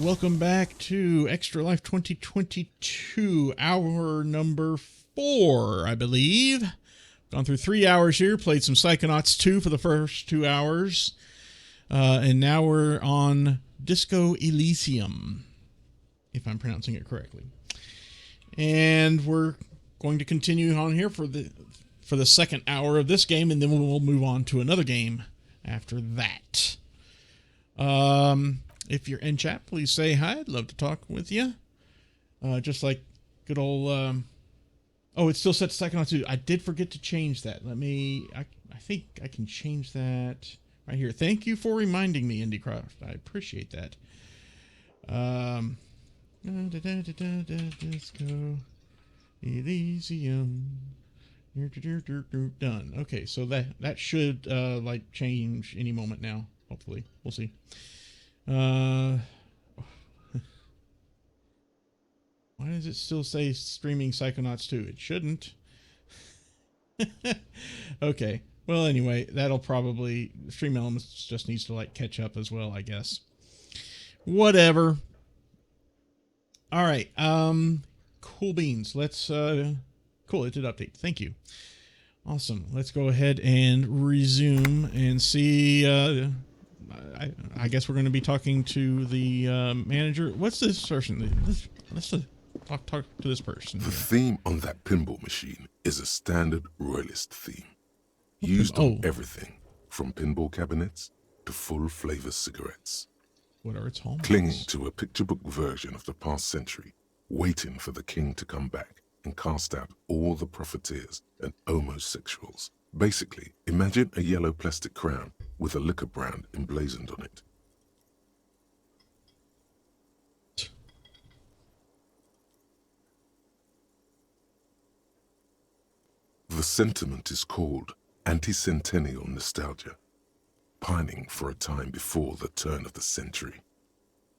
welcome back to Extra Life 2022, hour number 4, I believe. Gone through 3 hours here, played some Psychonauts 2 for the first 2 hours, and now we're on Disco Elysium, if I'm pronouncing it correctly. And we're going to continue on here for the second hour of this game, and then we'll move on to another game after that. If you're in chat, please say hi. I'd love to talk with you. Just like good old... oh, it still says Psychonauts 2. I did forget to change that. I think I can change that right here. Thank you for reminding me, IndieCraft. I appreciate that. Disco Elysium. Done. Okay, so that should like change any moment now. Hopefully, we'll see. Why does it still say streaming Psychonauts 2? It shouldn't. Okay. Well, anyway, that'll probably... Stream Elements just needs to, like, catch up as well, I guess. Whatever. All right. Cool beans. Let's... Cool, it did update. Thank you. Awesome. Let's go ahead and resume and see... I guess we're going to be talking to the manager. What's this person? Let's talk to this person. The theme on that pinball machine is a standard royalist theme, used on everything from pinball cabinets to full flavor cigarettes. What are its hallmarks? Clinging to a picture book version of the past century, waiting for the king to come back and cast out all the profiteers and homosexuals. Basically, imagine a yellow plastic crown with a liquor brand emblazoned on it. The sentiment is called anti-centennial nostalgia, pining for a time before the turn of the century.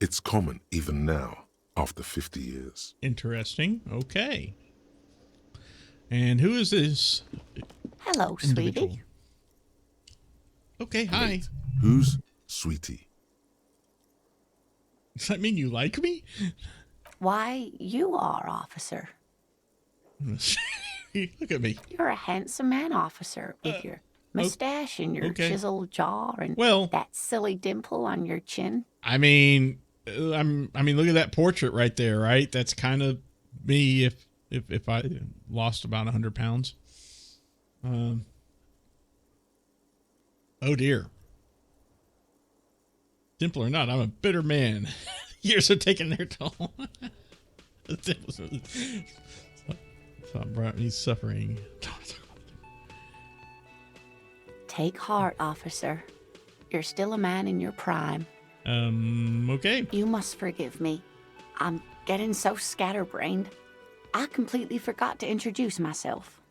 It's common even now, after 50 years. Interesting. Okay. And who is this? Hello, sweetie. Okay, hi. Wait, who's Sweetie? Does that mean you like me? Why, you are, officer. Look at me. You're a handsome man, officer, with your mustache and your chiseled jaw and that silly dimple on your chin. I mean, look at that portrait right there, right? That's kind of me if I lost about 100 pounds. Oh dear. Simple or not, I'm a bitter man. Years have taken their toll. Thought brought me suffering. Take heart, officer. You're still a man in your prime. Okay. You must forgive me. I'm getting so scatterbrained. I completely forgot to introduce myself.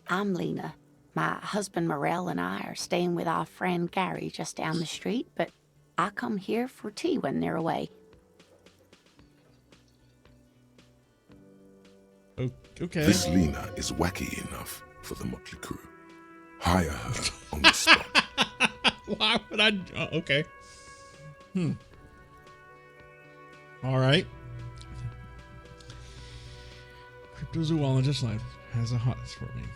I'm Lena. My husband Morel and I are staying with our friend Gary just down the street, but I come here for tea when they're away. Okay. This Lena is wacky enough for the motley crew. Hire her on the spot. Why would I? Okay. All right. Cryptozoologist life has a hot for me.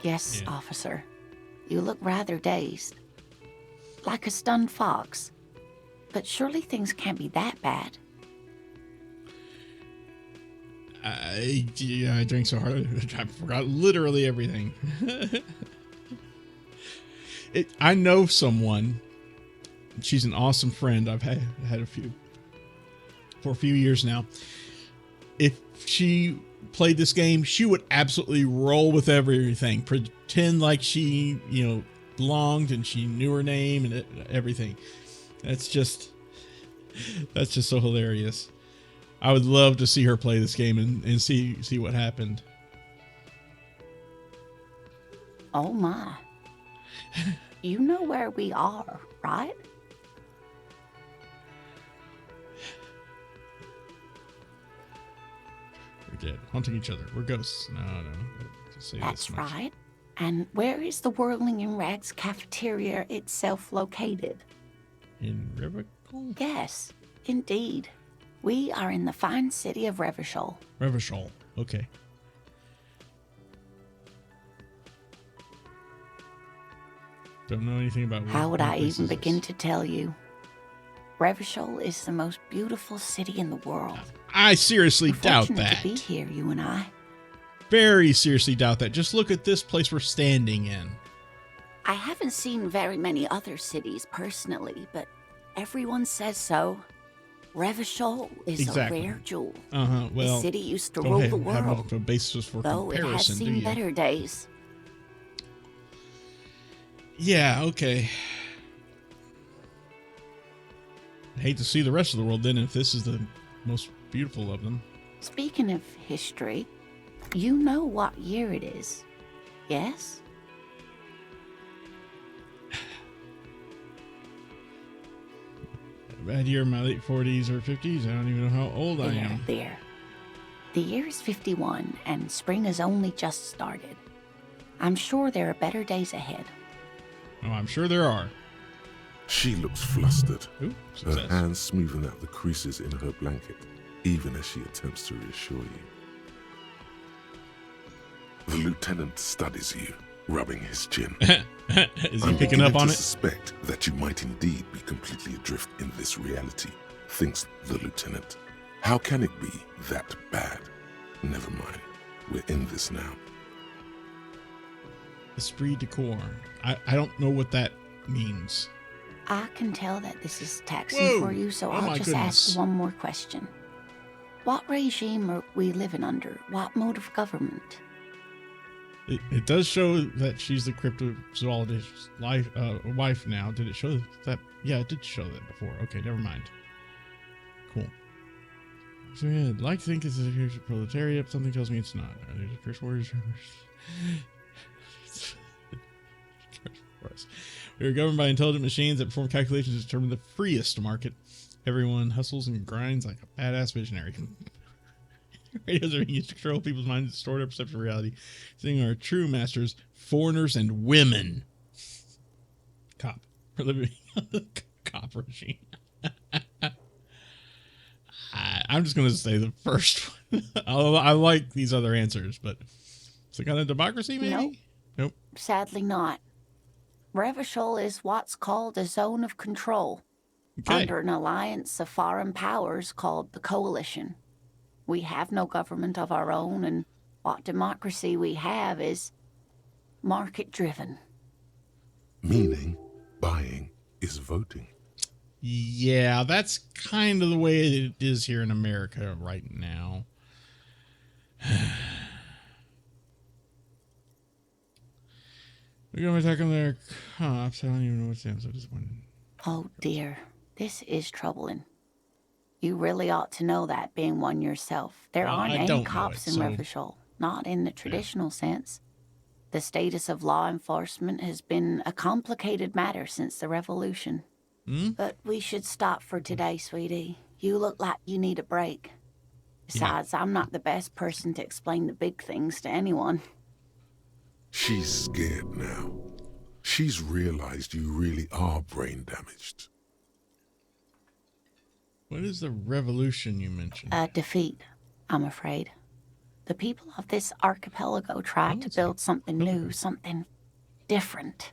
Yes, officer. You look rather dazed. Like a stunned fox. But surely things can't be that bad. I drank so hard I forgot literally everything. I know someone. She's an awesome friend. I've had for a few years now. If she played this game, she would absolutely roll with everything. Pretend like she, belonged and she knew her name and everything. That's just so hilarious. I would love to see her play this game and see what happened. Oh my. You know where we are, right? We're dead. Haunting each other. We're ghosts. No. Just say That's this much. right. And where is the Whirling in Rags cafeteria itself located? In Revachol? Yes, indeed. We are in the fine city of Revachol. Revachol. Okay. Don't know anything about How would what I place even is this. begin to tell you? Revachol is the most beautiful city in the world. I seriously We're doubt fortunate that. to be here, you and I. Very seriously doubt that. Just look at this place we're standing in. I haven't seen very many other cities personally, but everyone says so. Revachol is Exactly. a rare jewel. Well, the city used to don't rule have, the have world, much of a basis for though it has comparison, do seen you? better days. Yeah, okay. I hate to see the rest of the world then if this is the most beautiful of them. Speaking of history, you know what year it is, yes? Bad year in my late 40s or 50s. I don't even know how old I am. There. The year is 51, and spring has only just started. I'm sure there are better days ahead. Oh, I'm sure there are. She looks flustered, Ooh, her success. hands smoothing out the creases in her blanket, even as she attempts to reassure you. The lieutenant studies you, rubbing his chin. Is he I'm picking up beginning on to it? suspect that you might indeed be completely adrift in this reality, thinks the lieutenant. How can it be that bad? Never mind. We're in this now. Esprit de corps. I don't know what that means. I can tell that this is taxing Whoa! for you, so Oh I'll my just goodness. ask one more question. What regime are we living under? What mode of government? It does show that she's the cryptozoologist's wife now. Did it show that? Yeah, it did show that before. Okay, never mind. Cool. So yeah, I'd like to think this is a proletariat, but something tells me it's not. Are there curse warriors? We are governed by intelligent machines that perform calculations to determine the freest market. Everyone hustles and grinds like a badass visionary. Radios are being used to control people's minds and distort their perception of reality. Seeing our true masters, foreigners and women. Cop. We're living on the cop regime. I'm just going to say the first one. I like these other answers, but it's a kind of democracy, maybe? Nope. Sadly not. Revachol is what's called a zone of control, Okay. under an alliance of foreign powers called the Coalition. We have no government of our own, and what democracy we have is market-driven. Meaning, buying is voting. Yeah, that's kind of the way it is here in America right now. We're going to attack on their cops. I don't even know what's I'm so disappointed. Oh dear, this is troubling. You really ought to know that, being one yourself. There Well, aren't I any don't know cops it, in so- Revachol, not in the traditional sense. The status of law enforcement has been a complicated matter since the revolution. But we should stop for today, sweetie. You look like you need a break. Besides, I'm not the best person to explain the big things to anyone. She's scared now. She's realized you really are brain damaged. What is the revolution you mentioned? A defeat, I'm afraid. The people of this archipelago tried to it's a build something new, something different.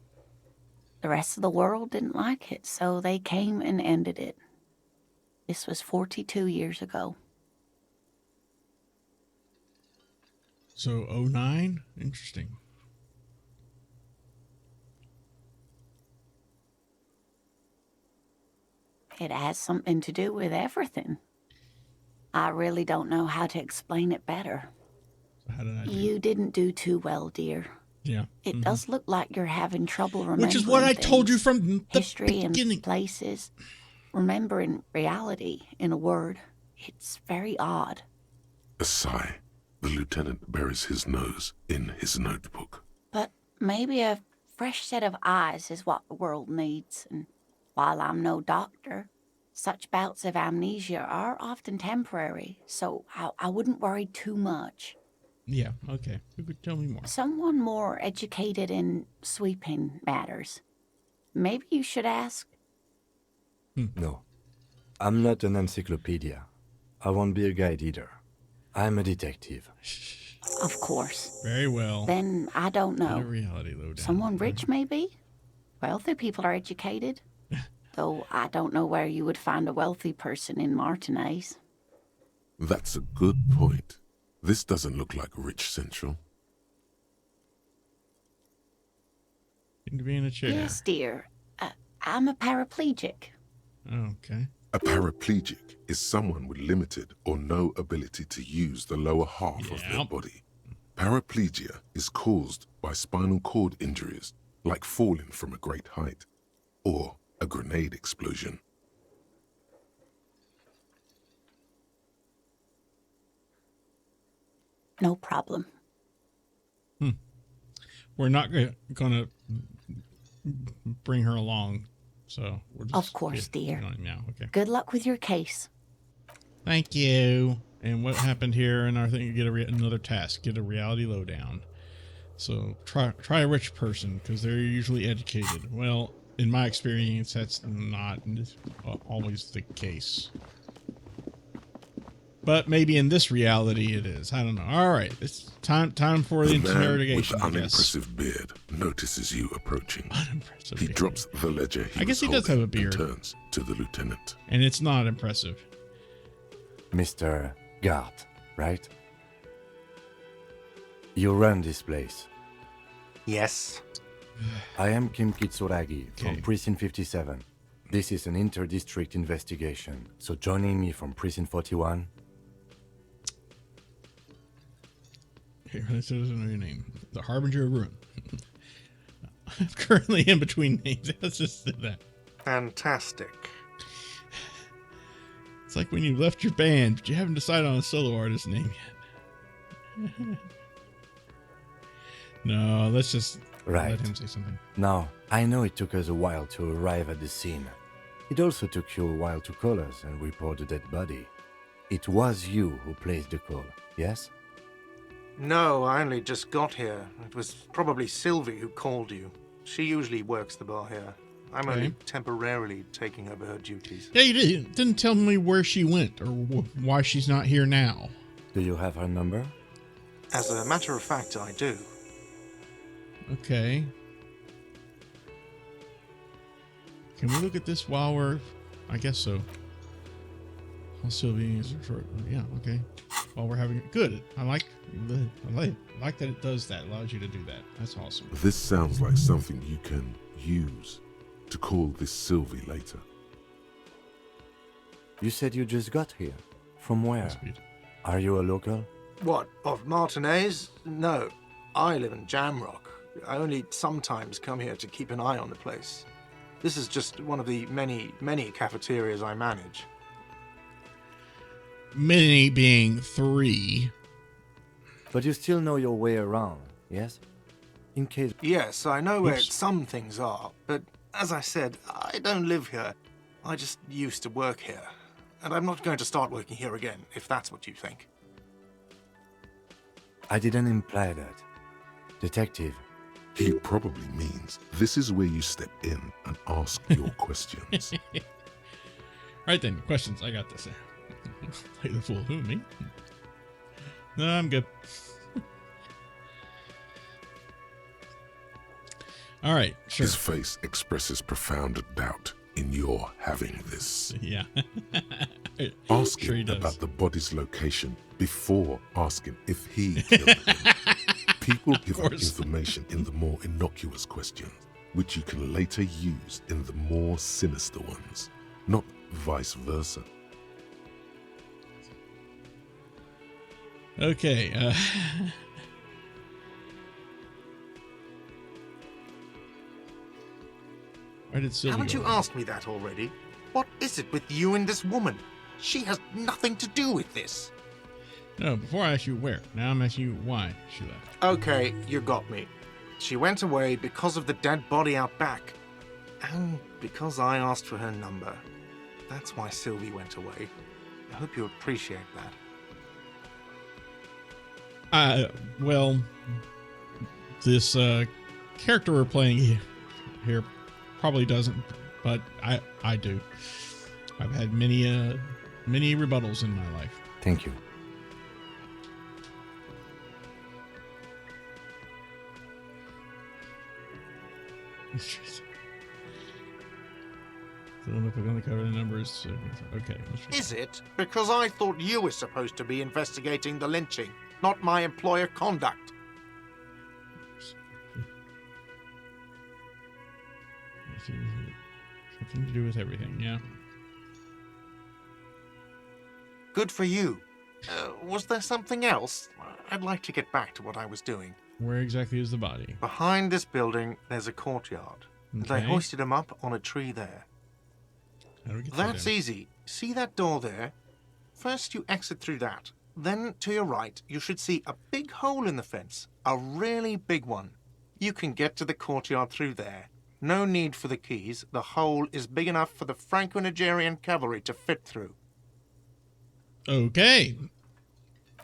The rest of the world didn't like it, so they came and ended it. This was 42 years ago. So 09? Interesting. It has something to do with everything. I really don't know how to explain it better. So how did I do? You didn't do too well, dear. Yeah. It does look like you're having trouble remembering Which is what I told you things. from the History beginning. and places. Remembering reality, in a word. It's very odd. A sigh. The lieutenant buries his nose in his notebook. But maybe a fresh set of eyes is what the world needs. And while I'm no doctor, such bouts of amnesia are often temporary, so I wouldn't worry too much. Yeah, okay. Who could tell me more? Someone more educated in sweeping matters. Maybe you should ask. No, I'm not an encyclopedia. I won't be a guide either. I'm a detective. Of course. Very well. Then I don't Get a know. reality lowdown. Someone rich, maybe? Wealthy people are educated. Though I don't know where you would find a wealthy person in Martinez. That's a good point. This doesn't look like Rich Central. Seem to be in a chair. Yes, dear. I'm a paraplegic. Okay. A paraplegic is someone with limited or no ability to use the lower half of their Yep. body. Paraplegia is caused by spinal cord injuries, like falling from a great height, or a grenade explosion. No problem. We're not gonna bring her along, so we're just... Of course, dear. Yeah, okay. Good luck with your case. Thank you. And what happened here in our thing? You get another task. Get a reality lowdown. So try a rich person, because they're usually educated. Well, in my experience, that's not always the case. But maybe in this reality it is. I don't know. All right, it's time for the The man with interrogation. the I guess. unimpressive beard notices you approaching. Unimpressive He beard. drops the ledger I guess he does have a beard. and turns to the lieutenant. And it's not impressive. Mr. Gart, right? You run this place. Yes. I am Kim Kitsuragi Okay. from Precinct 57. This is an inter-district investigation, so joining me from Precinct 41... Here, this doesn't know your name. The Harbinger of Ruin. I'm currently in between names. Let's just do that. Fantastic. It's like when you left your band, but you haven't decided on a solo artist name yet. No, let's just Right. let him say something. Now, I know it took us a while to arrive at the scene. It also took you a while to call us and report the dead body. It was you who placed the call, yes? No, I only just got here. It was probably Sylvie who called you. She usually works the bar here. I'm only Okay. temporarily taking over her duties. Yeah, you didn't tell me where she went or why she's not here now. Do you have her number? As a matter of fact, I do. Okay. Can we look at this while we're... I guess so. Sylvie is short. Yeah, okay. While we're having... Good. I like that it does that. Allows you to do that. That's awesome. This sounds like something you can use to call this Sylvie later. You said you just got here. From where? Speed. Are you a local? What, of Martinez? No. I live in Jamrock. I only sometimes come here to keep an eye on the place. This is just one of the many, many cafeterias I manage. Many being 3. But you still know your way around, yes? In case... Yes, I know where Oops. some things are, but as I said, I don't live here. I just used to work here. And I'm not going to start working here again, if that's what you think. I didn't imply that. Detective, He probably means this is where you step in and ask your questions. Right then, questions. I got this. Play the fool. Who, me? No, I'm good. All right, sure. His face expresses profound doubt in your having this. Yeah. Ask Sure he him does. about the body's location before asking if he killed him. People give up course. information in the more innocuous questions, which you can later use in the more sinister ones, not vice versa. Okay. Where did Sylvie Haven't go? you asked me that already? What is it with you and this woman? She has nothing to do with this. No, before I asked you where. Now I'm asking you why she left. Okay, you got me. She went away because of the dead body out back. And because I asked for her number. That's why Sylvie went away. I hope you appreciate that. Well, this character we're playing here probably doesn't, but I do. I've had many rebuttals in my life. Thank you. So I'm going to cover the numbers. Okay. Is it? Because I thought you were supposed to be investigating the lynching, not my employer conduct. Something to do with everything, yeah. Good for you. Was there something else? I'd like to get back to what I was doing. Where exactly is the body? Behind this building, there's a courtyard. Okay. They hoisted him up on a tree there. How do we get That's there? easy. See that door there? First you exit through that. Then to your right, you should see a big hole in the fence. A really big one. You can get to the courtyard through there. No need for the keys. The hole is big enough for the Franco-Nigerian cavalry to fit through. Okay.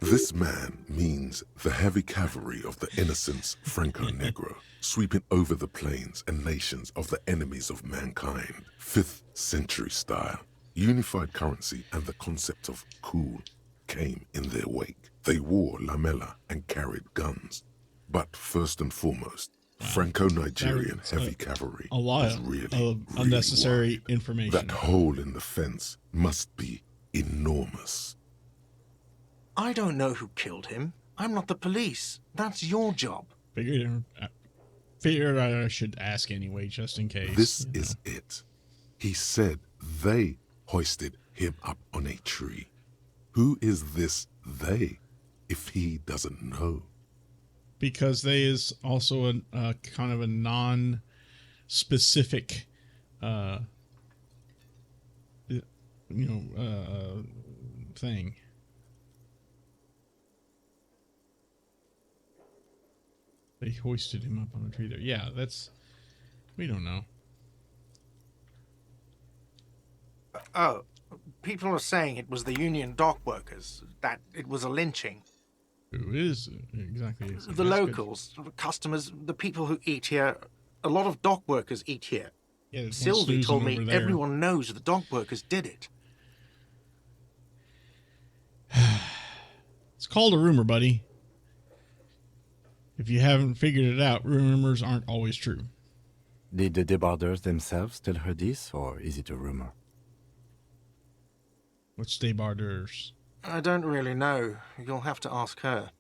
This man means the heavy cavalry of the innocents Franco-Negro, sweeping over the plains and nations of the enemies of mankind. 5th century style. Unified currency and the concept of cool came in their wake. They wore lamella and carried guns. But first and foremost, Franco-Nigerian heavy cavalry A lot is of really unnecessary wide. information. That hole in the fence must be enormous. I don't know who killed him. I'm not the police. That's your job. Figured I should ask anyway, just in case. This is it. He said they hoisted him up on a tree. Who is this they, if he doesn't know? Because they is also a kind of a non-specific, thing. They hoisted him up on a tree there. Yeah, we don't know. Oh, people are saying it was the union dock workers, that it was a lynching. Who is exactly? The locals, customers, the people who eat here, a lot of dock workers eat here. Yeah, there's one Sylvie Susan told me over there. everyone knows the dock workers did it. It's called a rumor, buddy. If you haven't figured it out, rumors aren't always true. Did the debarders themselves tell her this, or is it a rumor? What's debarders? I don't really know. You'll have to ask her.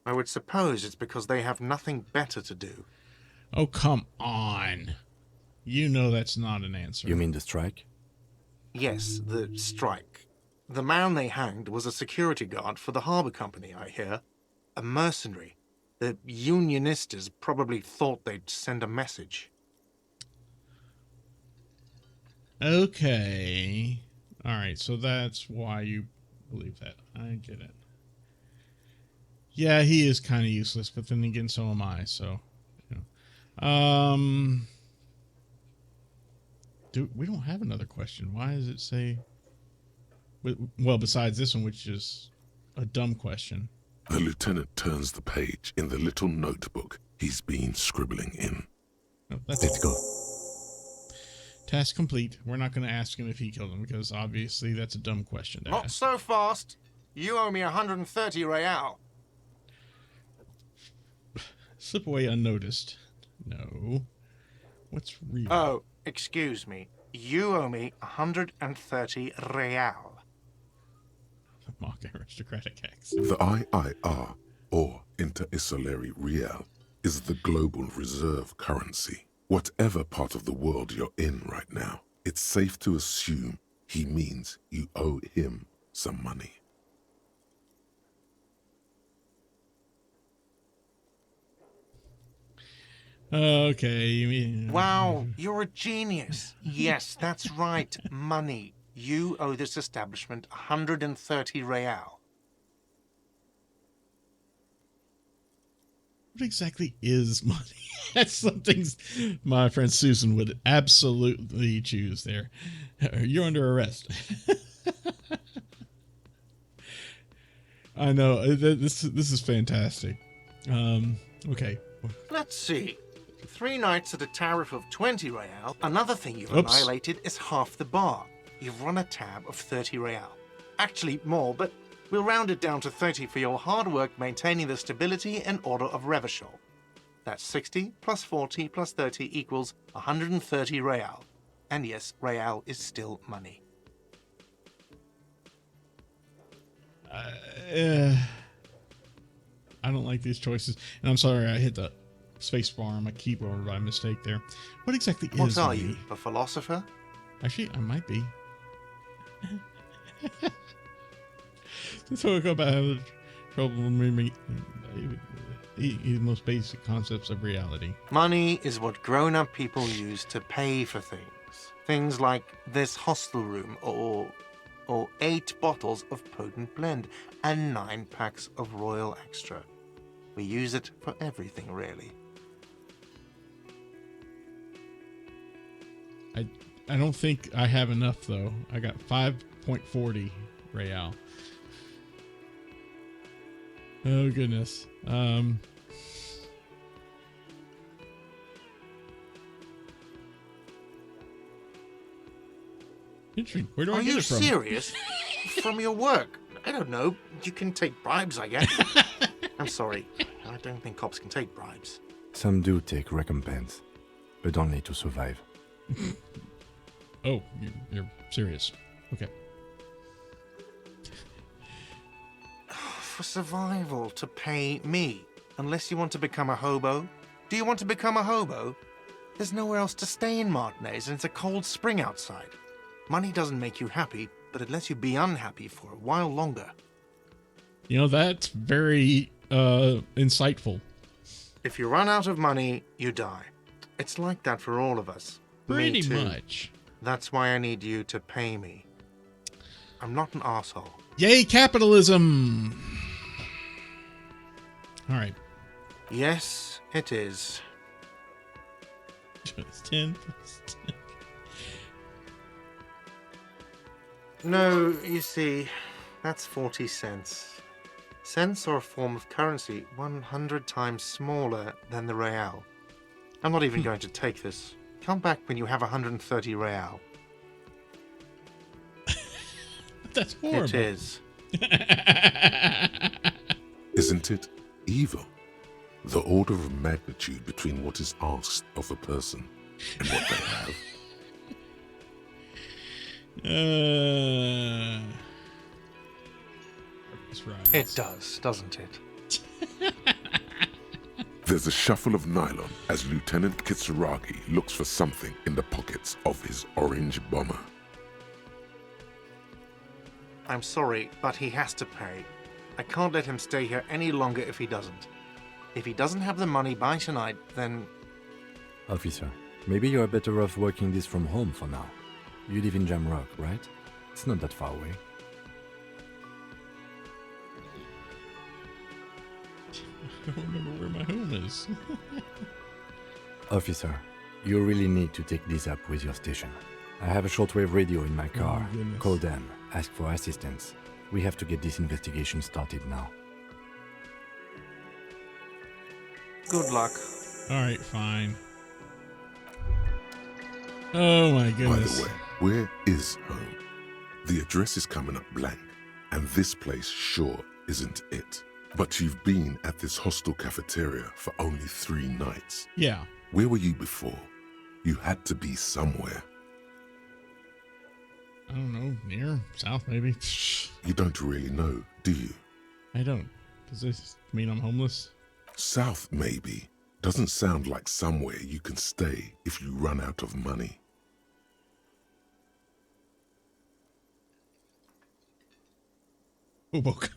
I would suppose it's because they have nothing better to do. Oh, come on. You know that's not an answer. You mean the strike? Yes, the strike. The man they hanged was a security guard for the harbour company, I hear. A mercenary. The Unionistas probably thought they'd send a message. Okay. All right, so that's why you believe that. I get it. Yeah, he is kind of useless, but then again, so am I. So, we don't have another question. Why does it say? Well, besides this one, which is a dumb question. The lieutenant turns the page in the little notebook he's been scribbling in. No, that's Let's go. Task complete. We're not going to ask him if he killed him because obviously that's a dumb question to Not ask. so fast. You owe me 130 real. Slip away unnoticed. No. What's real? Oh, excuse me. You owe me 130 real. Mock aristocratic accent. The IIR, or Inter-Isolary Real, is the global reserve currency. Whatever part of the world you're in right now, it's safe to assume he means you owe him some money. Okay, you mean... Wow, you're a genius. Yes, that's right. Money. You owe this establishment 130 real. What exactly is money? That's something my friend Susan would absolutely choose there. You're under arrest. I know. This is fantastic. Okay. Let's see. 3 nights at a tariff of 20 real. Another thing you've Oops. annihilated is half the bar. You've run a tab of 30 real. Actually, more, but we'll round it down to 30 for your hard work maintaining the stability and order of Revachol. That's 60 plus 40 plus 30 equals 130 real. And yes, real is still money. I don't like these choices. And I'm sorry I hit the space bar on my keyboard by mistake there. What exactly What is are money? you, a philosopher? Actually, I might be. So we go about trouble remembering the most basic concepts of reality. Money is what grown-up people use to pay for things. Things like this hostel room or 8 bottles of potent blend and 9 packs of Royal Extra. We use it for everything, really. I don't think I have enough though. I got 5.40 real. Oh goodness. Interesting. Where do I Are get you it from? serious? From your work? I don't know. You can take bribes, I guess. I'm sorry. I don't think cops can take bribes. Some do take recompense, but only to survive. Oh, you're serious. Okay. For survival, to pay me. Unless you want to become a hobo. Do you want to become a hobo? There's nowhere else to stay in Martinez, and it's a cold spring outside. Money doesn't make you happy, but it lets you be unhappy for a while longer. You know, that's very insightful. If you run out of money, you die. It's like that for all of us. Pretty Me too. much. That's why I need you to pay me. I'm not an asshole. Yay, capitalism! All right. Yes, it is. Just 10 plus 10. No, you see, that's 40 cents. Cents are a form of currency 100 times smaller than the real. I'm not even going to take this. Come back when you have 130 real. That's horrible. It is. Isn't it evil? The order of magnitude between what is asked of a person and what they have. That's right. It does, doesn't it? There's a shuffle of nylon as Lieutenant Kitsuragi looks for something in the pockets of his orange bomber. I'm sorry, but he has to pay. I can't let him stay here any longer if he doesn't. If he doesn't have the money by tonight, then... Officer, maybe you are better off working this from home for now. You live in Jamrock, right? It's not that far away. I don't remember where my home is. Officer, you really need to take this up with your station. I have a shortwave radio in my car. goodness. Call them, ask for assistance. We have to get this investigation started now. good luck. All right, fine. Oh my By goodness. the way, where is home? The address is coming up blank, and this place sure isn't it. But you've been at this hostel cafeteria for only 3 nights. Yeah. Where were you before? You had to be somewhere. I don't know. Near? South, maybe? You don't really know, do you? I don't. Does this mean I'm homeless? South, maybe. Doesn't sound like somewhere you can stay if you run out of money. Oh, book.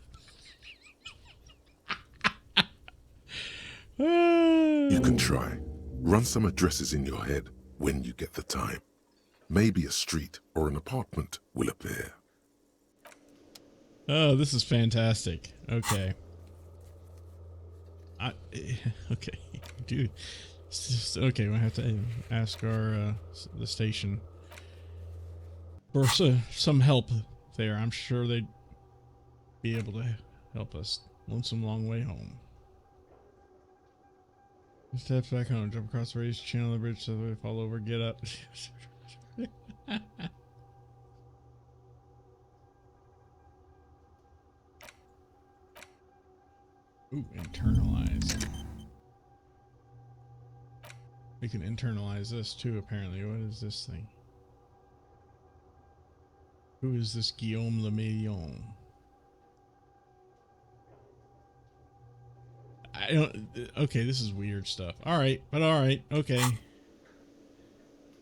You can try. Run some addresses in your head when you get the time. Maybe a street or an apartment will appear. Oh, this is fantastic. Okay. Okay, dude. Okay, we have to ask our the station for some help there. I'm sure they'd be able to Help us. Lonesome long way home. Steps back home. Jump across the raised channel of the bridge so that we fall over. Get up. Ooh, internalize. We can internalize this too, apparently. What is this thing? Who is this Guillaume Le Million? I don't. Okay, this is weird stuff. All right, but all right, okay.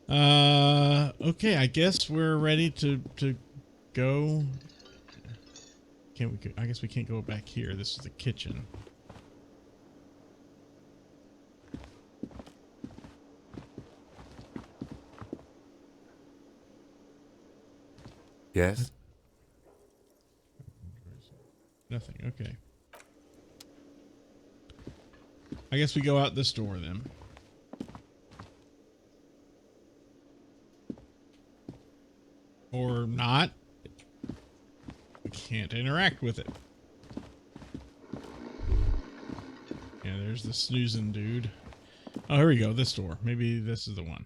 Okay, I guess we're ready to go. Can't we? I guess we can't go back here. This is the kitchen. Yes? Nothing. Okay. I guess we go out this door then. Or not. We can't interact with it. Yeah, there's the snoozing dude. Oh, here we go. This door. Maybe this is the one.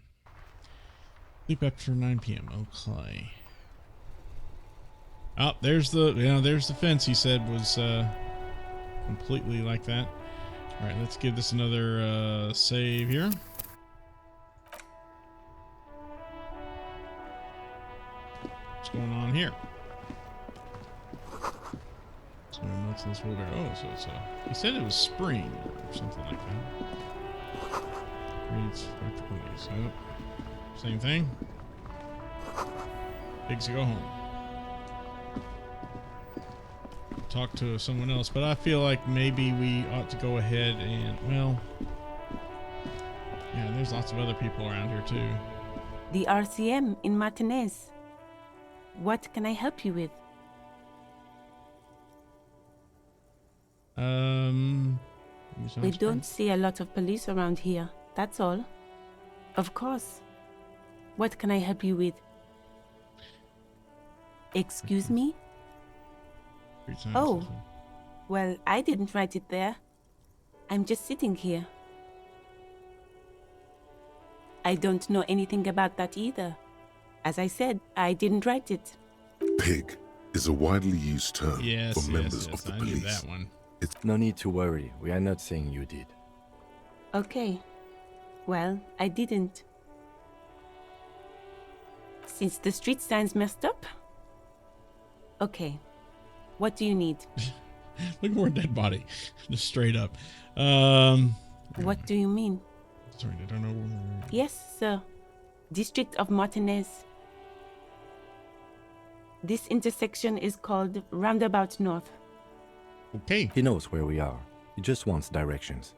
Sleep after 9 p.m. Okay. Oh, there's the fence he said was completely like that. All right, let's give this another save here. What's going on here? Someone else in this wheelbarrow. Oh, so it's he said it was spring or something like that. Reads practically so. Same thing. Pigs go home. Talk to someone else, but I feel like maybe we ought to go ahead and, well, yeah, there's lots of other people around here too. The RCM in Martinez. What can I help you with? We don't see a lot of police around here, that's all. Of course. What can I help you with? Excuse me? Oh, well, I didn't write it there. I'm just sitting here. I don't know anything about that either. As I said, I didn't write it. Pig is a widely used term for members of the I knew police. that one. It's No need to worry. We are not saying you did. Okay. Well, I didn't. Since the street sign's messed up? Okay. What do you need? Look more dead body. Just straight up. What do you mean? Sorry, I don't know. Yes, sir. District of Martinez. This intersection is called Roundabout North. Okay. He knows where we are. He just wants directions.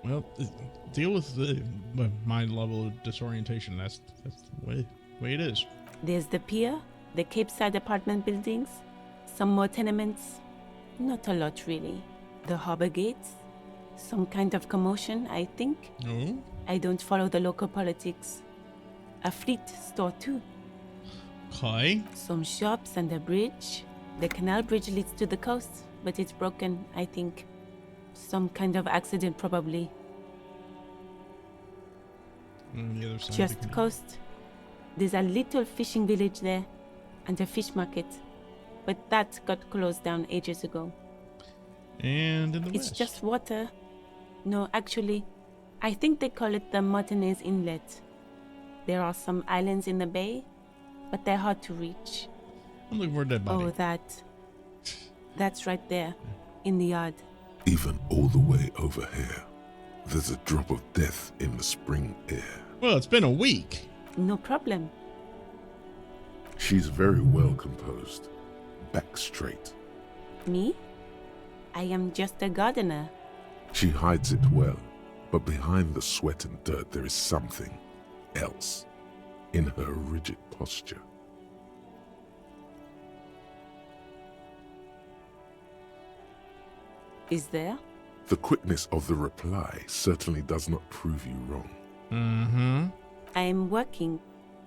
Well, deal with my level of disorientation. That's the way it is. There's the pier, the Cape Side apartment buildings, some more tenements. Not a lot, really. The harbor gates. Some kind of commotion, I think. No. I don't follow the local politics. A fleet store, too. Okay. Some shops and a bridge. The canal bridge leads to the coast, but it's broken, I think. Some kind of accident, probably. On the other side. Just coast. There's a little fishing village there, and a fish market. But that got closed down ages ago. And in the It's west. just water. No, actually, I think they call it the Martinez Inlet. There are some islands in the bay, but they're hard to reach. I'm looking for a dead body. Oh, that's right there, in the yard. even all the way over here. There's a drop of death in the spring air. Well, it's been a week. No problem. She's very well composed, back straight. Me? I am just a gardener. She hides it well, but behind the sweat and dirt there is something else in her rigid posture. Is there? The quickness of the reply certainly does not prove you wrong. Mm-hmm. I am working.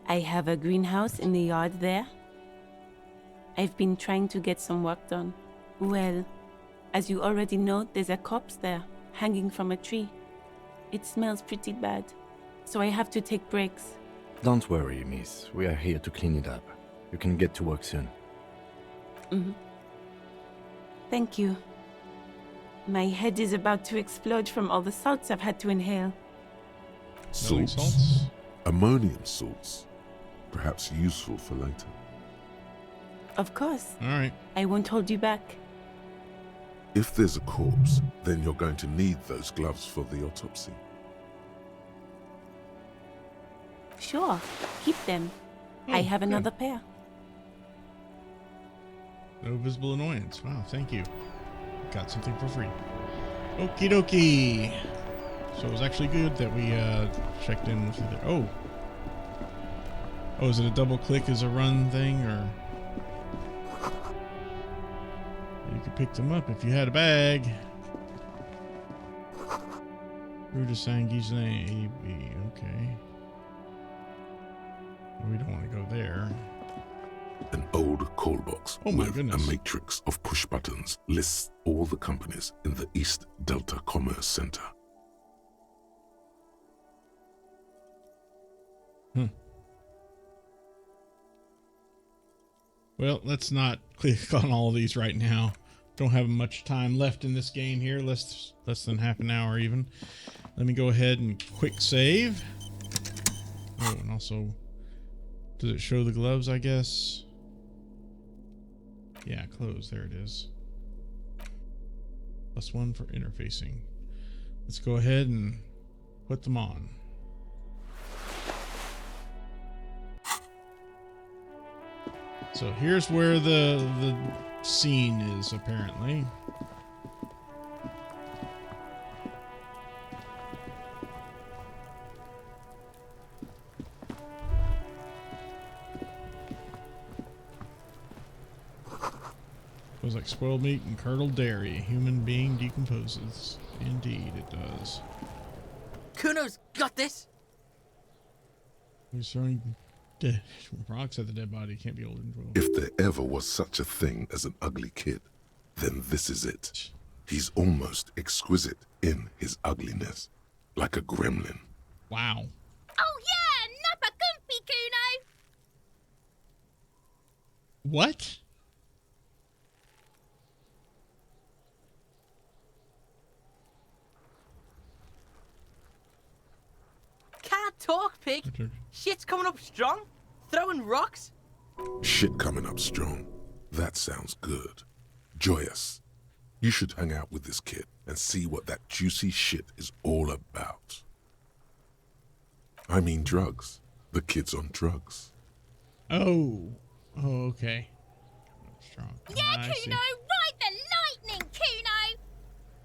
I have a greenhouse in the yard there. I've been trying to get some work done. Well, as you already know, there's a corpse there, hanging from a tree. It smells pretty bad, so I have to take breaks. Don't worry, miss. We are here to clean it up. You can get to work soon. Thank you. My head is about to explode from all the salts I've had to inhale. Smelling Salts? Ammonium salts. Perhaps useful for later. Of course. All right. I won't hold you back. If there's a corpse, then you're going to need those gloves for the autopsy. Sure, keep them. I have good. another pair. No visible annoyance. Wow, thank you. Got something for free. Okie dokie. So it was actually good that we checked in with you there. Oh. Oh, is it a double click as a run thing, or you could pick them up if you had a bag? Rue de Saint-Ghislain, AB. Okay. We don't want to go there. An old call box Oh my with goodness. a matrix of push buttons lists all the companies in the East Delta Commerce Center. Well, let's not click on all of these right now. Don't have much time left in this game here, less than half an hour even. Let me go ahead and quick save. Oh, and also, does it show the gloves, I guess? Yeah, close, there it is. +1 for interfacing. Let's go ahead and put them on. So here's where the scene is, apparently. Smells like spoiled meat and curdled dairy. A human being decomposes. Indeed, it does. Kuno's got this. He's throwing dead rocks at the dead body. Can't be old and well. If there ever was such a thing as an ugly kid, then this is it. He's almost exquisite in his ugliness, like a gremlin. Wow. Oh yeah, Nappa Gumpy, Kuno! What? Can't talk, pig. Shit's coming up strong. Throwing rocks. Shit coming up strong. That sounds good. Joyous. You should hang out with this kid and see what that juicy shit is all about. I mean drugs. The kid's on drugs. Oh. Oh, okay. Strong. Yeah, I see. Kuno, ride the lightning, Kuno!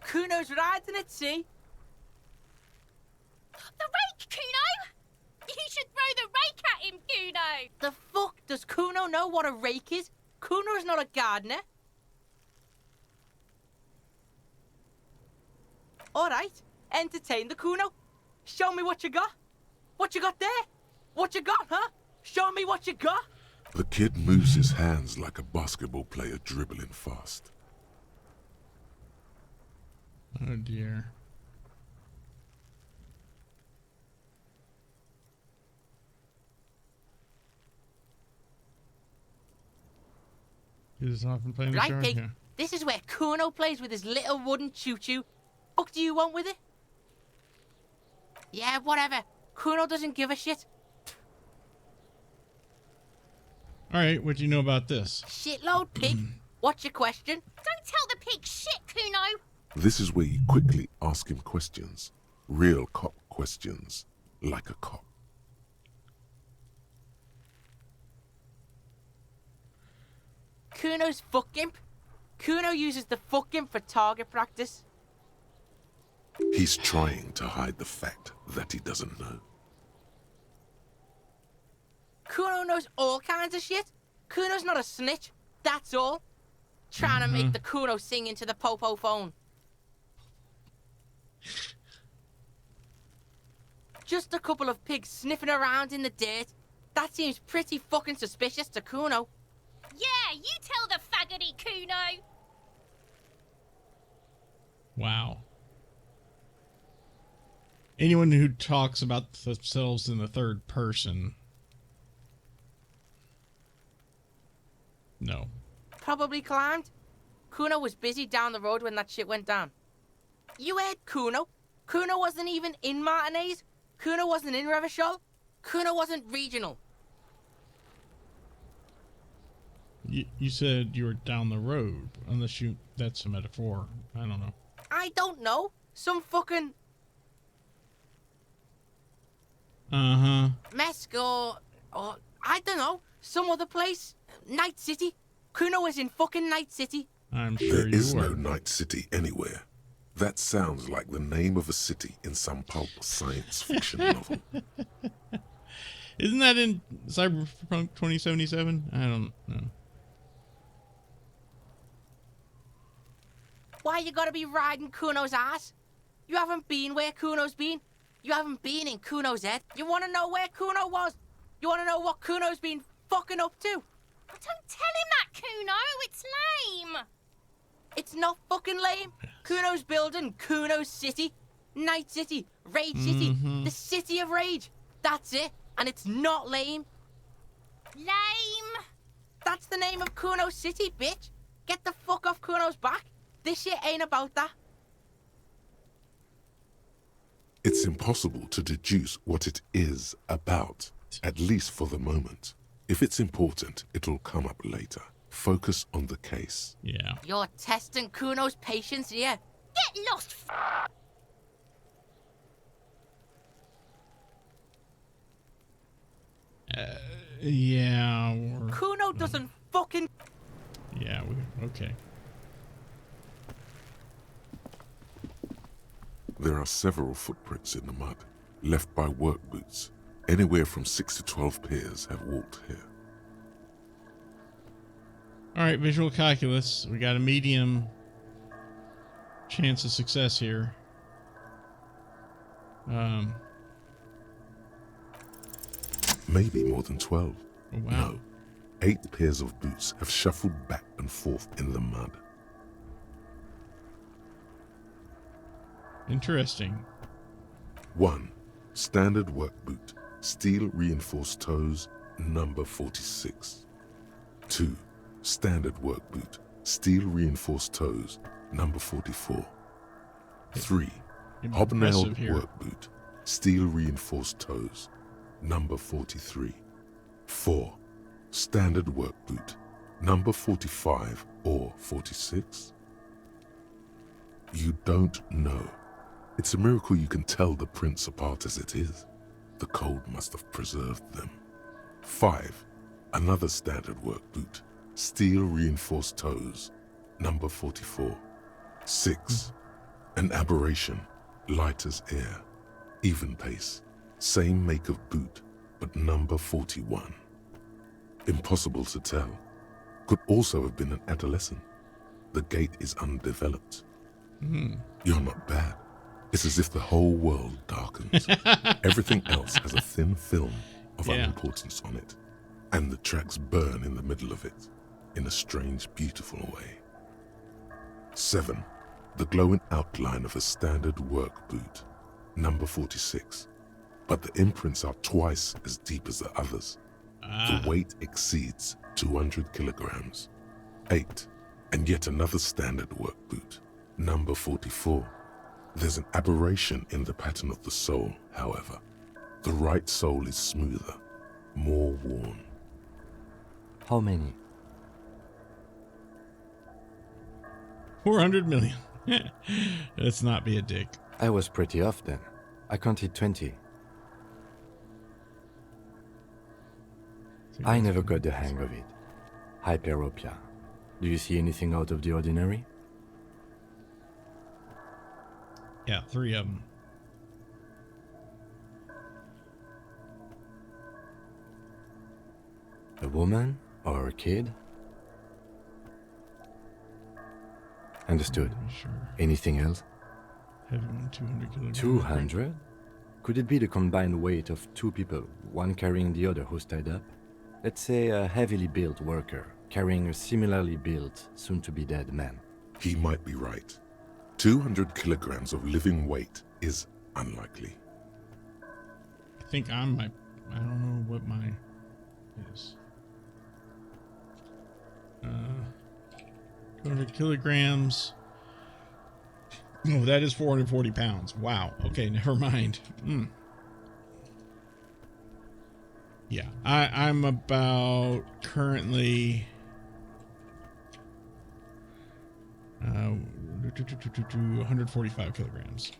Kuno's riding at sea. The rake, Kuno! You should throw the rake at him, Kuno! The fuck does Kuno know what a rake is? Kuno's not a gardener. Alright, entertain the Kuno. Show me what you got. What you got there? What you got, huh? Show me what you got. The kid moves his hands like a basketball player dribbling fast. Oh dear. He's often playing the Right, shark. pig. Yeah. This is where Kuno plays with his little wooden choo-choo. Fuck do you want with it? Yeah, whatever. Kuno doesn't give a shit. All right, what do you know about this? Shitload, pig. What's your question? Don't tell the pig shit, Kuno! This is where you quickly ask him questions. Real cop questions. Like a cop. Kuno's fuck imp. Kuno uses the fuck imp for target practice. He's trying to hide the fact that he doesn't know. Kuno knows all kinds of shit. Kuno's not a snitch. That's all. Trying to make the Kuno sing into the popo phone. Just a couple of pigs sniffing around in the dirt. That seems pretty fucking suspicious to Kuno. Yeah, you tell the faggoty, Kuno. Wow. Anyone who talks about themselves in the third person. No. Probably climbed. Kuno was busy down the road when that shit went down. You heard Kuno? Kuno wasn't even in Martinez. Kuno wasn't in Revachol. Kuno wasn't regional. You said you were down the road. Unless that's a metaphor. I don't know. I don't know. Some fucking... Uh-huh. Mesco, or I don't know, some other place. Night City. Kuno was in fucking Night City. I'm sure There you is were. no Night City anywhere. That sounds like the name of a city in some pulp science fiction novel. Isn't that in Cyberpunk 2077? I don't know. Why you gotta be riding Kuno's ass? You haven't been where Kuno's been. You haven't been in Kuno's head. You wanna know where Kuno was? You wanna know what Kuno's been fucking up to? Oh, don't tell him that, Kuno. It's lame. It's not fucking lame. Kuno's building Kuno's City. Night City. Rage City. The City of Rage. That's it. And it's not lame. Lame. That's the name of Kuno's City, bitch. Get the fuck off Kuno's back. This shit ain't about that. It's impossible to deduce what it is about, at least for the moment. If it's important, it'll come up later. Focus on the case. Yeah. You're testing Kuno's patience here. Get lost. Yeah. Kuno doesn't fucking... Yeah, okay. There are several footprints in the mud, left by work boots. Anywhere from 6 to 12 pairs have walked here. All right, visual calculus. We got a medium chance of success here. Maybe more than 12. Oh, wow. No. 8 pairs of boots have shuffled back and forth in the mud. Interesting. 1. Standard work boot, steel reinforced toes, number 46. 2. Standard work boot, steel reinforced toes, number 44. 3. Hobnailed Impressive here. work boot, steel reinforced toes, number 43. 4. Standard work boot, number 45 or 46. You don't know. It's a miracle you can tell the prints apart as it is. The cold must have preserved them. 5. Another standard work boot, steel reinforced toes, number 44. 6. An aberration, light as air, even pace, same make of boot, but number 41. Impossible to tell. Could also have been an adolescent. The gait is undeveloped. You're not bad. It's as if the whole world darkens. Everything else has a thin film of unimportance on it. And the tracks burn in the middle of it, in a strange, beautiful way. 7. The glowing outline of a standard work boot, number 46. But the imprints are twice as deep as the others. The weight exceeds 200 kilograms. 8. And yet another standard work boot, number 44. There's an aberration in the pattern of the sole, however. The right sole is smoother, more worn. How many? 400 million. Let's not be a dick. I was pretty off then. I counted 20. I never got the hang of it. Hyperopia. Do you see anything out of the ordinary? Yeah, 3 of them. A woman or a kid? Understood. Sure. Anything else? Heavy one, 200 kilograms. 200? Could it be the combined weight of 2 people, one carrying the other who's tied up? Let's say a heavily built worker, carrying a similarly built, soon-to-be-dead man. He might be right. 200 kilograms of living weight is unlikely. I think I don't know what my is. 200 kilograms. Oh, that is 440 pounds. Wow. Okay, never mind. Yeah, I'm about currently 145 kilograms.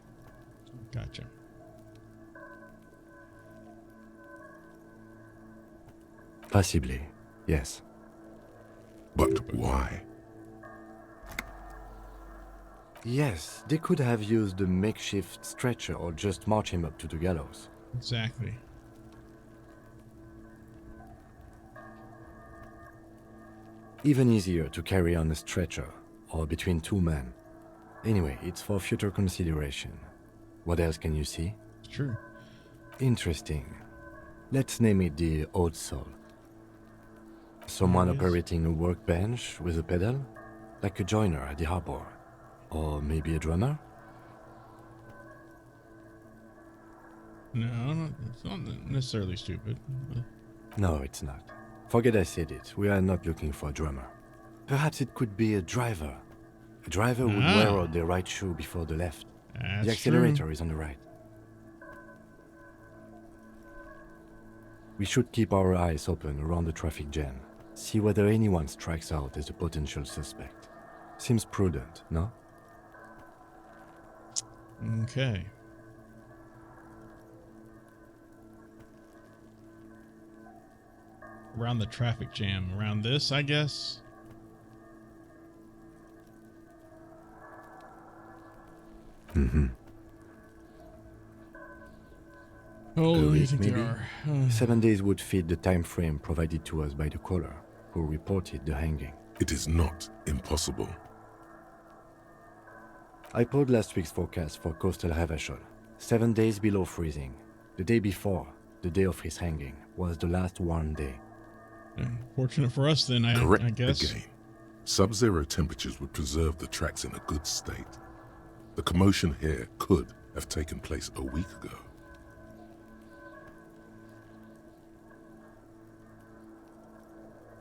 Gotcha. Possibly, yes. But why? Yes, they could have used a makeshift stretcher or just march him up to the gallows. Exactly. Even easier to carry on a stretcher, or between two men. Anyway, it's for future consideration. What else can you see? True. Interesting. Let's name it the Old Soul. Someone Yes. operating a workbench with a pedal? Like a joiner at the harbor. Or maybe a drummer? No, it's not necessarily stupid. No, it's not. Forget I said it. We are not looking for a drummer. Perhaps it could be a driver. A driver would wear out the right shoe before the left. That's The accelerator true. is on the right. We should keep our eyes open around the traffic jam. See whether anyone strikes out as a potential suspect. Seems prudent, no? Okay. Around the traffic jam. Around this, I guess. Mm-hmm. Oh, A you week, think maybe? there are? 7 days would fit the time frame provided to us by the caller, who reported the hanging. It is not impossible. I pulled last week's forecast for coastal Havashol. 7 days below freezing. The day before, the day of his hanging, was the last warm day. Fortunate for us, then, I Correct guess. again. Sub-zero temperatures would preserve the tracks in a good state. The commotion here could have taken place a week ago.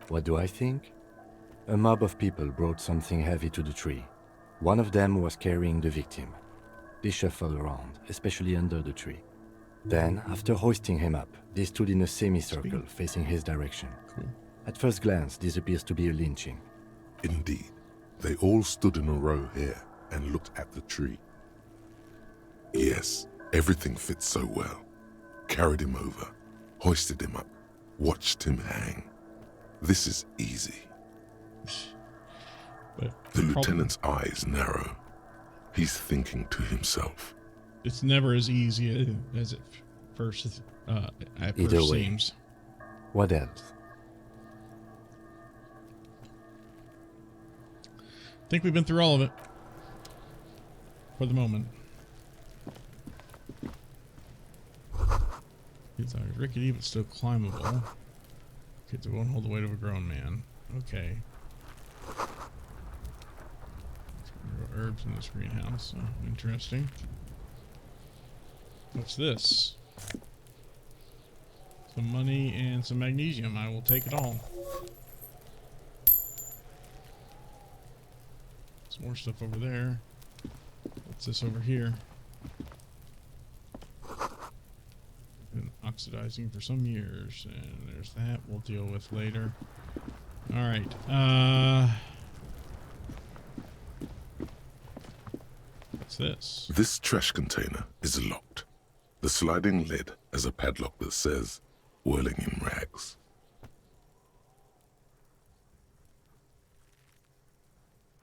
What do I think? A mob of people brought something heavy to the tree. One of them was carrying the victim. They shuffled around, especially under the tree. Then, after hoisting him up, they stood in a semicircle facing his direction. Cool. At first glance, this appears to be a lynching. Indeed, they all stood in a row here and looked at the tree. Yes, everything fits so well. Carried him over, hoisted him up, watched him hang. This is easy. But The problem- lieutenant's eyes narrow. He's thinking to himself. It's never as easy as it first at Either first way. seems. What else? I think we've been through all of it for the moment. It's rickety but still climbable. Kids that won't hold the weight of a grown man. Okay. Grow herbs in this greenhouse. So interesting. What's this? Some money and some magnesium. I will take it all. Some more stuff over there. What's this over here? Been oxidizing for some years, and there's that we'll deal with later. All right. What's this? This trash container is locked. The sliding lid has a padlock that says, "Whirling in rags."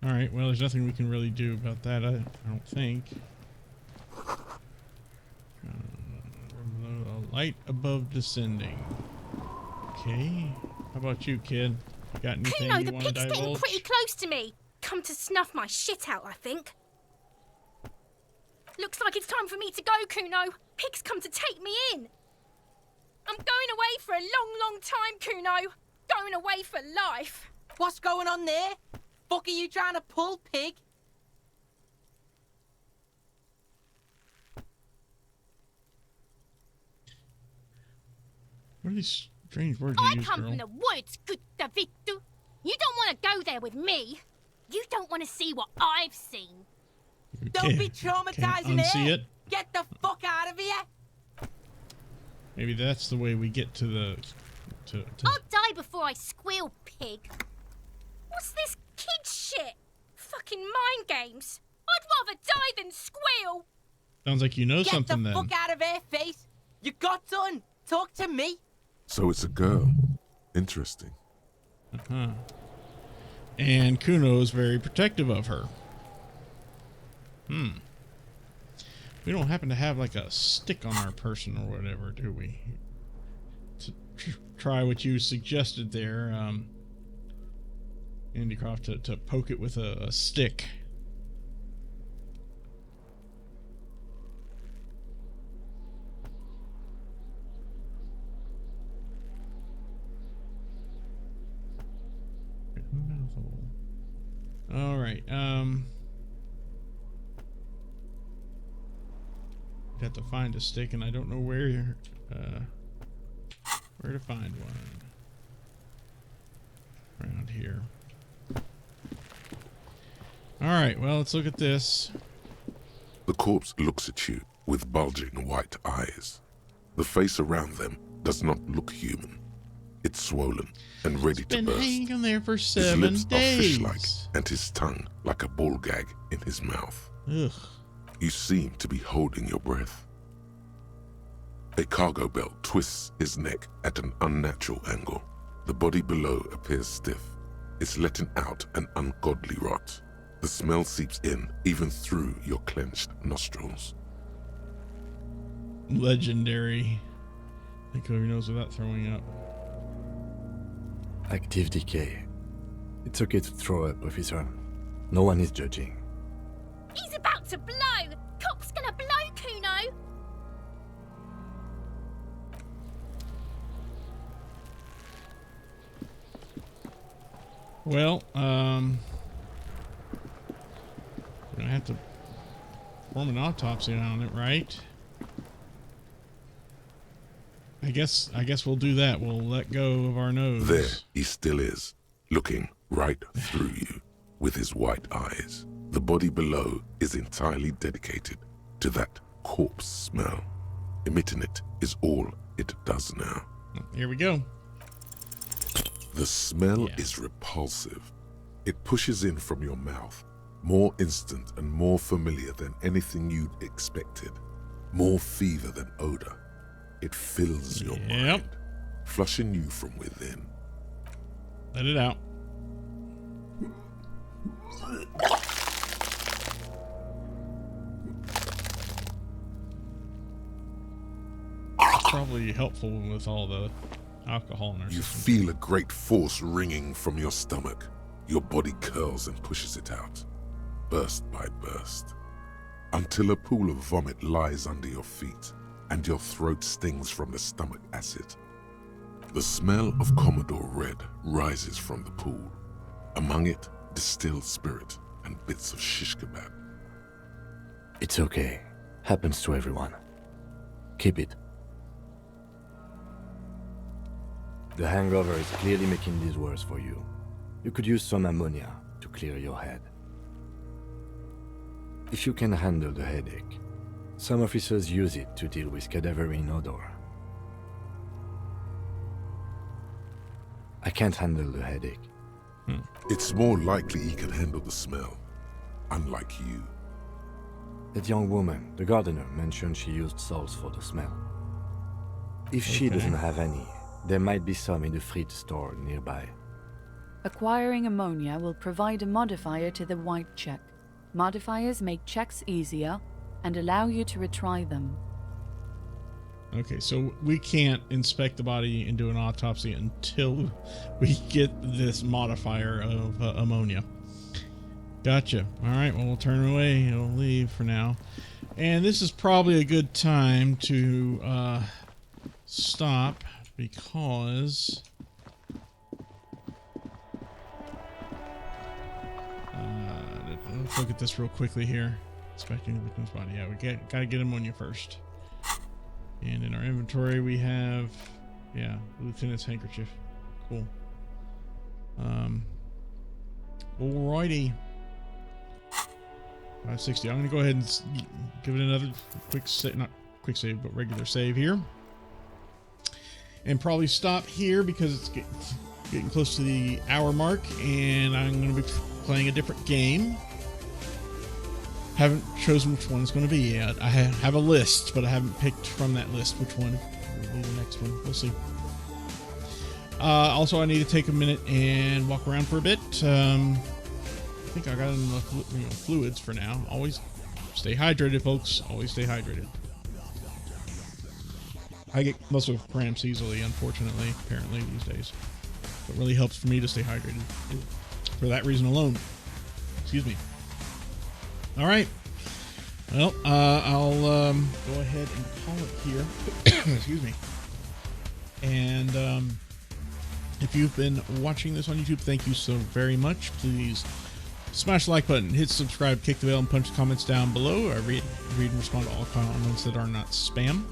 All right. Well, there's nothing we can really do about that. I don't think. A light above descending. Okay. How about you, kid? You got anything Kuno, you the want to pig's getting divulge? pretty close to me. Come to snuff my shit out, I think. Looks like it's time for me to go, Kuno. Pig's come to take me in. I'm going away for a long, long time, Kuno. Going away for life. What's going on there? Fuck are you trying to pull, pig? What are these strange words you I use, come girl? from the woods, good Davido. You don't want to go there with me. You don't want to see what I've seen. You Don't be can't traumatizing unsee her. it. Get the fuck out of here. Maybe that's the way we get to the... I'll die before I squeal, pig. What's this kid shit? Fucking mind games. I'd rather die than squeal. Sounds like you know Get something the then. fuck out of her face. You got done. Talk to me. So it's a girl. Interesting. Uh-huh. And Kuno is very protective of her. We don't happen to have like a stick on our person or whatever, do we? To try what you suggested there, Andy Croft, to poke it with a stick. All right. Got to find a stick, and I don't know where to find one. Around here. All right. Well, let's look at this. The corpse looks at you with bulging white eyes. The face around them does not look human. It's swollen and ready to Been burst. hanging there for His 7 lips are days. fish-like, and his tongue like a ball gag in his mouth. Ugh. You seem to be holding your breath. A cargo belt twists his neck at an unnatural angle. The body below appears stiff. It's letting out an ungodly rot. The smell seeps in even through your clenched nostrils. Legendary. I think whoever knows without throwing up. Active decay. It's okay to throw up, officer. No one is judging. He's about to blow. Cop's gonna blow, Kuno. Well, we're gonna have to perform an autopsy on it, right? I guess we'll do that. We'll let go of our nose. There he still is, looking right through you with his white eyes. The body below is entirely dedicated to that corpse smell. Emitting it is all it does now. Here we go. The smell Yeah. is repulsive. It pushes in from your mouth, more instant and more familiar than anything you'd expected. More fever than odor. It fills your Yep. mind, flushing you from within. Let it out. It's probably helpful with all the alcohol in our You system. feel a great force ringing from your stomach. Your body curls and pushes it out, burst by burst, until a pool of vomit lies under your feet and your throat stings from the stomach acid. The smell of Commodore Red rises from the pool. Among it, distilled spirit and bits of shish kebab. It's okay. Happens to everyone. Keep it. The hangover is clearly making this worse for you. You could use some ammonia to clear your head. If you can handle the headache, some officers use it to deal with cadaverine odor. I can't handle the headache. It's more likely he can handle the smell, unlike you. That young woman, the gardener, mentioned she used salts for the smell. If she Okay. doesn't have any, there might be some in the fridge store nearby. Acquiring ammonia will provide a modifier to the white check. Modifiers make checks easier and allow you to retry them. Okay, so we can't inspect the body and do an autopsy until we get this modifier of ammonia. Gotcha. All right, well, we'll turn away. It'll leave for now. And this is probably a good time to stop because Let's look at this real quickly here. Inspecting the victim's body. Yeah, we gotta get ammonia first. And in our inventory we have, yeah, lieutenant's handkerchief. Cool. Alrighty. 560. I'm gonna go ahead and give it another quick save, not quick save, but regular save here. And probably stop here because it's getting close to the hour mark, and I'm gonna be playing a different game. Haven't chosen which one it's going to be yet. I have a list, but I haven't picked from that list which one will be the next one. We'll see. Also, I need to take a minute and walk around for a bit. I think I got enough fluids for now. Always stay hydrated, folks. Always stay hydrated. I get muscle cramps easily, unfortunately, apparently, these days. It really helps for me to stay hydrated. For that reason alone. Excuse me. All right. Well, I'll go ahead and call it here. Excuse me. And if you've been watching this on YouTube, thank you so very much. Please smash the like button, hit subscribe, kick the bell, and punch the comments down below. I read and respond to all comments that are not spam.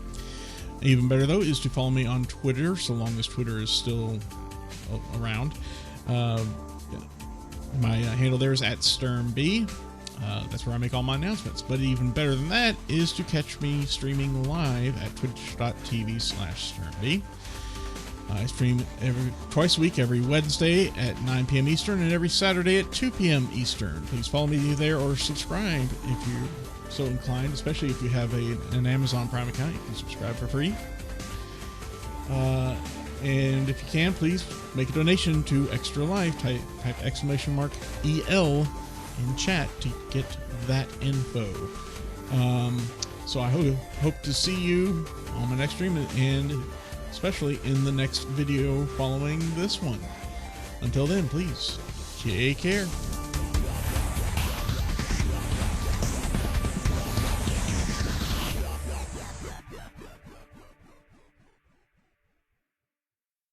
Even better, though, is to follow me on Twitter, so long as Twitter is still around. My handle there is @SturmB. That's where I make all my announcements. But even better than that is to catch me streaming live at twitch.tv/SturmB. I stream twice a week, every Wednesday at 9 p.m. Eastern and every Saturday at 2 p.m. Eastern. Please follow me there or subscribe if you're so inclined, especially if you have an Amazon Prime account. You can subscribe for free. And if you can, please make a donation to Extra Life. Type !EL in chat to get that info. So I hope to see you on my next stream, and especially in the next video following this one. Until then, please take care.